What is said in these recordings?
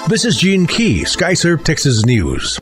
This is Gene Key, Skyserve, Texas News.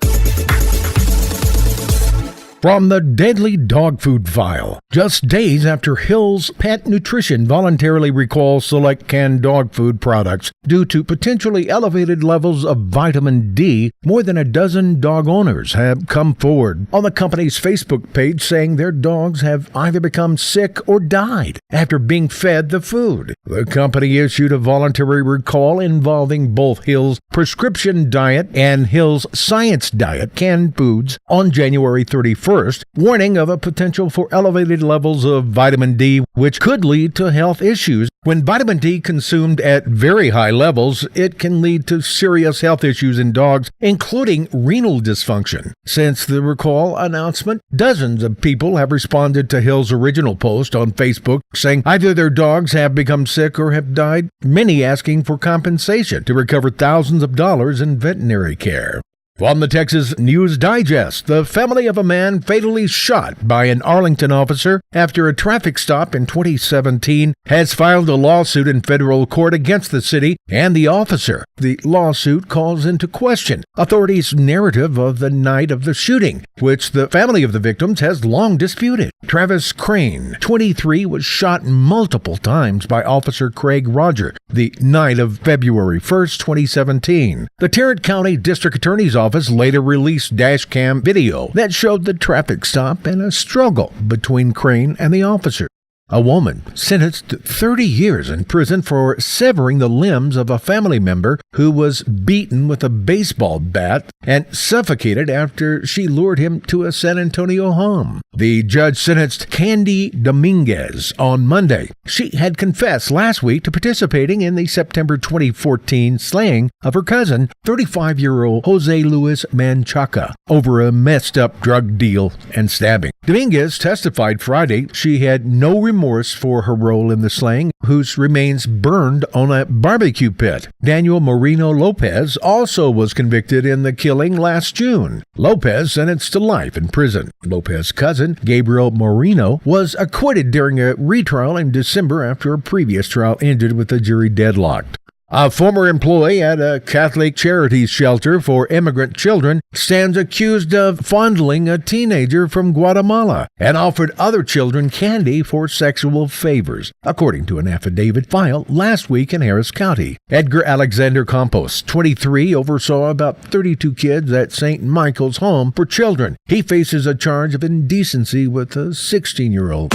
From the deadly dog food file, just days after Hill's Pet Nutrition voluntarily recalls select canned dog food products due to potentially elevated levels of vitamin D, more than a dozen dog owners have come forward on the company's Facebook page saying their dogs have either become sick or died after being fed the food. The company issued a voluntary recall involving both Hill's Prescription Diet and Hill's Science Diet canned foods on January 31st, warning of a potential for elevated levels of vitamin D, which could lead to health issues. When vitamin D consumed at very high levels, it can lead to serious health issues in dogs, including renal dysfunction. Since the recall announcement, dozens of people have responded to Hill's original post on Facebook saying either their dogs have become sick or have died, many asking for compensation to recover thousands of dollars in veterinary care. From the Texas News Digest, the family of a man fatally shot by an Arlington officer after a traffic stop in 2017 has filed a lawsuit in federal court against the city and the officer. The lawsuit calls into question authorities' narrative of the night of the shooting, which the family of the victims has long disputed. Travis Crane, 23, was shot multiple times by Officer Craig Roger the night of February 1st, 2017. The Tarrant County District Attorney's Office later released dash cam video that showed the traffic stop and a struggle between Crane and the officer. A woman sentenced to 30 years in prison for severing the limbs of a family member who was beaten with a baseball bat and suffocated after she lured him to a San Antonio home. The judge sentenced Candy Dominguez on Monday. She had confessed last week to participating in the September 2014 slaying of her cousin, 35-year-old Jose Luis Manchaca, over a messed-up drug deal and stabbing. Dominguez testified Friday she had no remorse for her role in the slaying, whose remains burned on a barbecue pit. Daniel Moreno Lopez also was convicted in the killing last June. Lopez sentenced to life in prison. Lopez's cousin, Gabriel Moreno, was acquitted during a retrial in December after a previous trial ended with the jury deadlocked. A former employee at a Catholic Charities shelter for immigrant children stands accused of fondling a teenager from Guatemala and offered other children candy for sexual favors, according to an affidavit filed last week in Harris County. Edgar Alexander Campos, 23, oversaw about 32 kids at St. Michael's Home for Children. He faces a charge of indecency with a 16-year-old.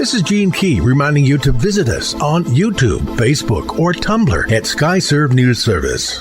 This is Gene Key reminding you to visit us on YouTube, Facebook, or Tumblr at Skyserve News Service.